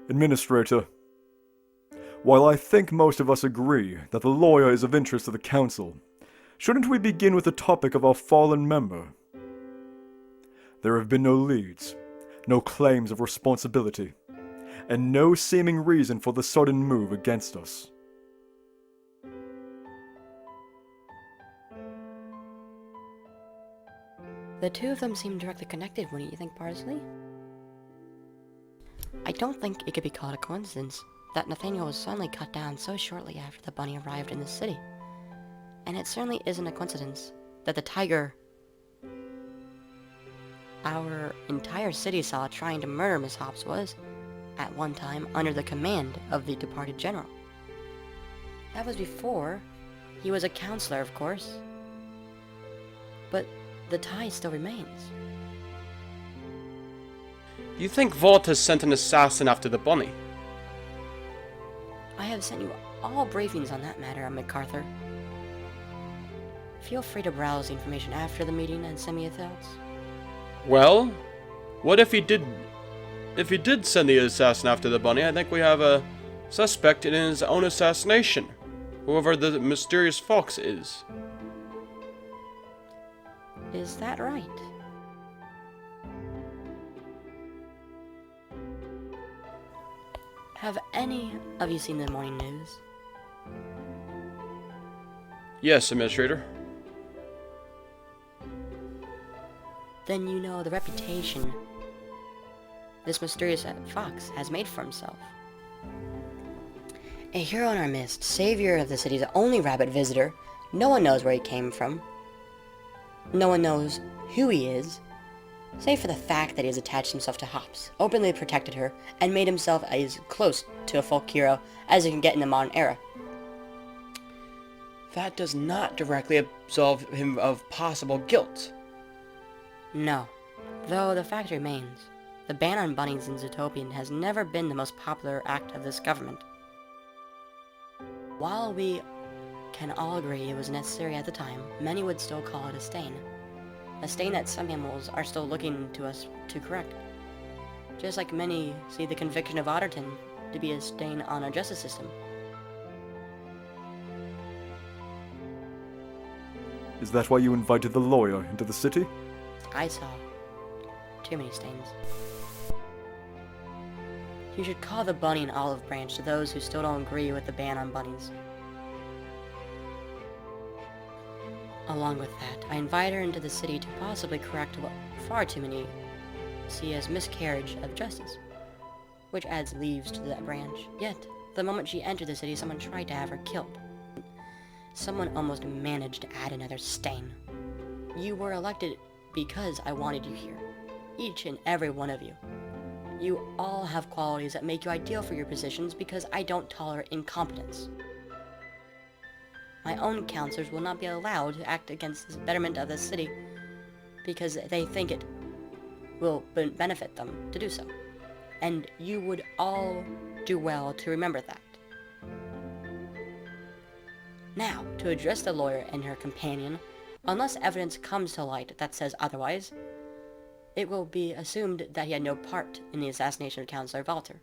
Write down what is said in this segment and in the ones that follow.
Administrator, while I think most of us agree that the lawyer is of interest to the Council, shouldn't we begin with the topic of our fallen member? There have been no leads, no claims of responsibility, and no seeming reason for the sudden move against us. The two of them seem directly connected, wouldn't you think, Bardsley? I don't think it could be called a coincidence that Nathaniel was suddenly cut down so shortly after the bunny arrived in the city. And it certainly isn't a coincidence that the tiger our entire city saw trying to murder Miss Hopps was, at one time, under the command of the departed general. That was before he was a counselor, of course. But the tie still remains. Do you think Vought has sent an assassin after the bunny? I have sent you all briefings on that matter, MacArthur. Feel free to browse the information after the meeting and send me your thoughts. Well, what if he did... If he did send the assassin after the bunny, I think we have a suspect in his own assassination. Whoever the mysterious fox is. Is that right? Have any of you seen the morning news? Yes, Administrator. Then you know the reputation this mysterious fox has made for himself. A hero in our midst, savior of the city's only rabbit visitor. No one knows where he came from. No one knows who he is, save for the fact that he has attached himself to Hopps, openly protected her, and made himself as close to a folk hero as he can get in the modern era. That does not directly absolve him of possible guilt. No, though the fact remains, the ban on bunnies in Zootopia has never been the most popular act of this government. While we can all agree it was necessary at the time, many would still call it a stain. A stain that some animals are still looking to us to correct. Just like many see the conviction of Otterton to be a stain on our justice system. Is that why you invited the lawyer into the city? I saw too many stains. You should call the bunny an olive branch to those who still don't agree with the ban on bunnies. Along with that, I invite her into the city to possibly correct what far too many see as miscarriage of justice, which adds leaves to that branch. Yet, the moment she entered the city, someone tried to have her killed. Someone almost managed to add another stain. You were elected because I wanted you here. Each and every one of you. You all have qualities that make you ideal for your positions because I don't tolerate incompetence. My own counselors will not be allowed to act against the betterment of the city because they think it will benefit them to do so. And you would all do well to remember that. Now, to address the lawyer and her companion, unless evidence comes to light that says otherwise, it will be assumed that he had no part in the assassination of Councillor Walter.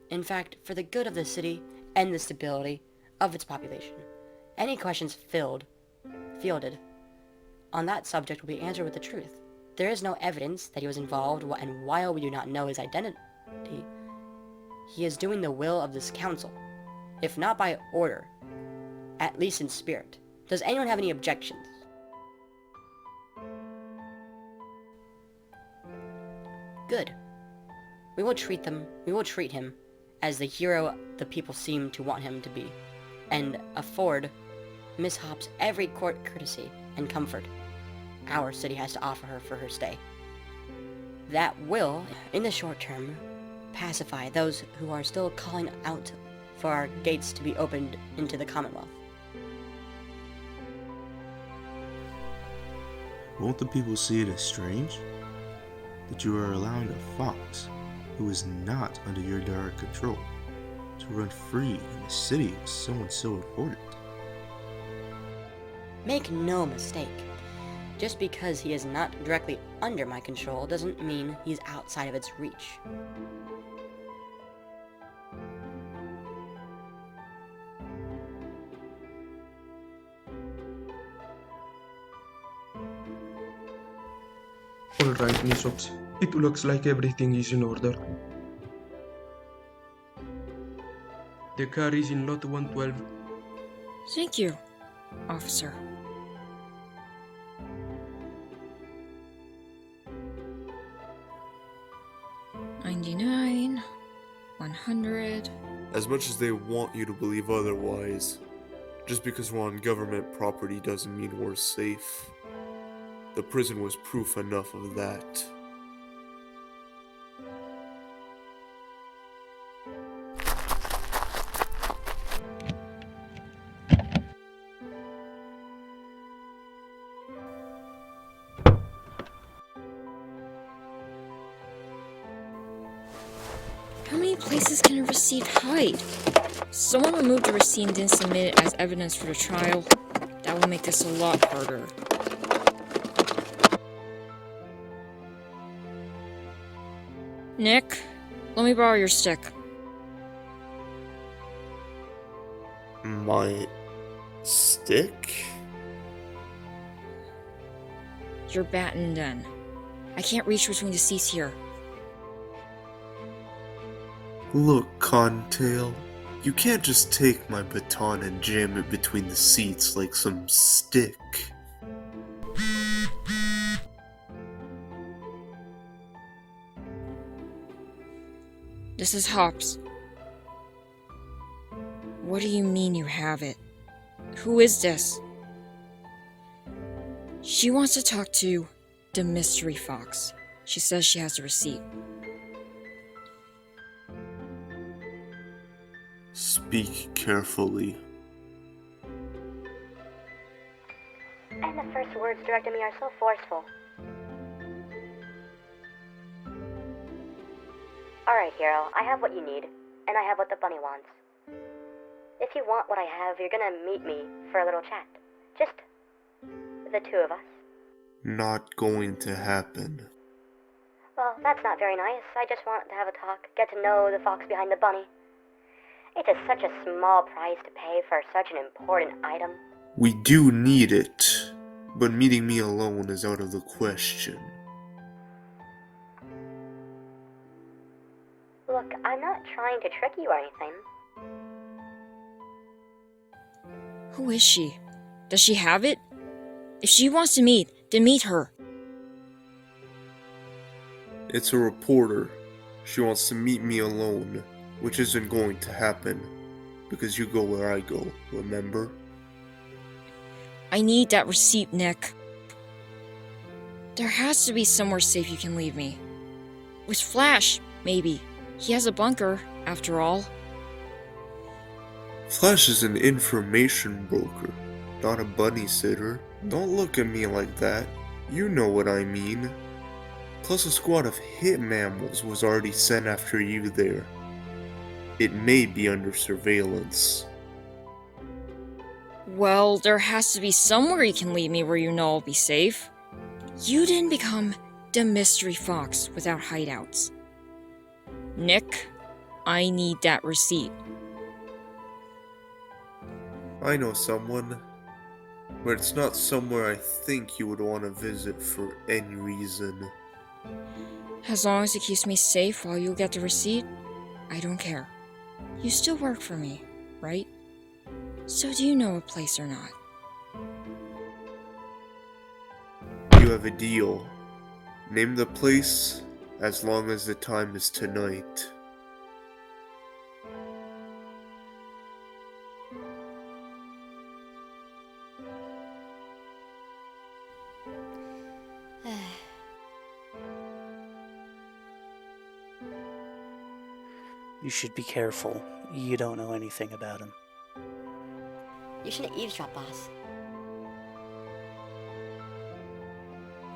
In fact, for the good of the city and the stability of its population, any questions fielded on that subject will be answered with the truth. There is no evidence that he was involved, and while we do not know his identity, he is doing the will of this council, if not by order, at least in spirit. Does anyone have any objections? Good. We will treat him as the hero the people seem to want him to be, and afford Miss Hopps every court courtesy and comfort our city has to offer her for her stay. That will, in the short term, pacify those who are still calling out for our gates to be opened into the Commonwealth. Won't the people see it as strange that you are allowing a fox, who is not under your direct control, to run free in the city with someone so important? Make no mistake. Just because he is not directly under my control doesn't mean he's outside of its reach. Alright, Miss Hopps. It looks like everything is in order. The car is in lot 112. Thank you, officer. $99, $100. As much as they want you to believe otherwise, just because we're on government property doesn't mean we're safe. The prison was proof enough of that. How many places can a receipt hide? Someone removed the receipt and didn't submit it as evidence for the trial. That will make this a lot harder. Nick, let me borrow your stick. My stick? Your baton then. I can't reach between the seats here. Look, Contail, you can't just take my baton and jam it between the seats like some stick. This is Hopps. What do you mean you have it? Who is this? She wants to talk to the mystery fox. She says she has the receipt. Speak carefully. And the first words directed me are so forceful. Alright, hero, I have what you need, and I have what the bunny wants. If you want what I have, you're gonna meet me for a little chat. Just the two of us. Not going to happen. Well, that's not very nice. I just want to have a talk, get to know the fox behind the bunny. It is such a small price to pay for such an important item. We do need it, but meeting me alone is out of the question. Look, I'm not trying to trick you or anything. Who is she? Does she have it? If she wants to meet, then meet her. It's a reporter. She wants to meet me alone, which isn't going to happen, because you go where I go, remember? I need that receipt, Nick. There has to be somewhere safe you can leave me. With Flash, maybe. He has a bunker, after all. Flash is an information broker, not a bunny sitter. Don't look at me like that. You know what I mean. Plus a squad of hit mammals was already sent after you there. It may be under surveillance. Well, there has to be somewhere you can leave me where you know I'll be safe. You didn't become the mystery fox without hideouts. Nick, I need that receipt. I know someone, but it's not somewhere I think you would want to visit for any reason. As long as it keeps me safe while you get the receipt, I don't care. You still work for me, right? So do you know a place or not? You have a deal. Name the place, as long as the time is tonight. You should be careful. You don't know anything about him. You shouldn't eavesdrop, boss.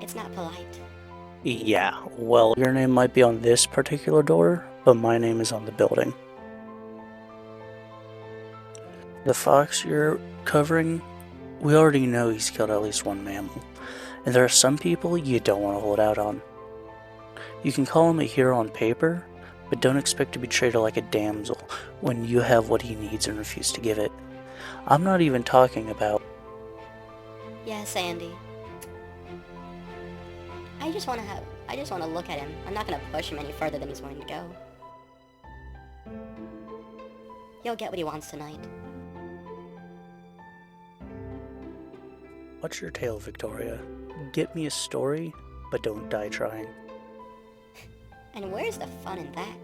It's not polite. Yeah, well, your name might be on this particular door, but my name is on the building. The fox you're covering, we already know he's killed at least one mammal, and there are some people you don't want to hold out on. You can call him a hero on paper, but don't expect to be treated like a damsel when you have what he needs and refuse to give it. I'm not even talking about... Yes, Andy. I just want to look at him. I'm not going to push him any further than he's willing to go. He'll get what he wants tonight. What's your tale, Victoria? Get me a story, but don't die trying. And where's the fun in that?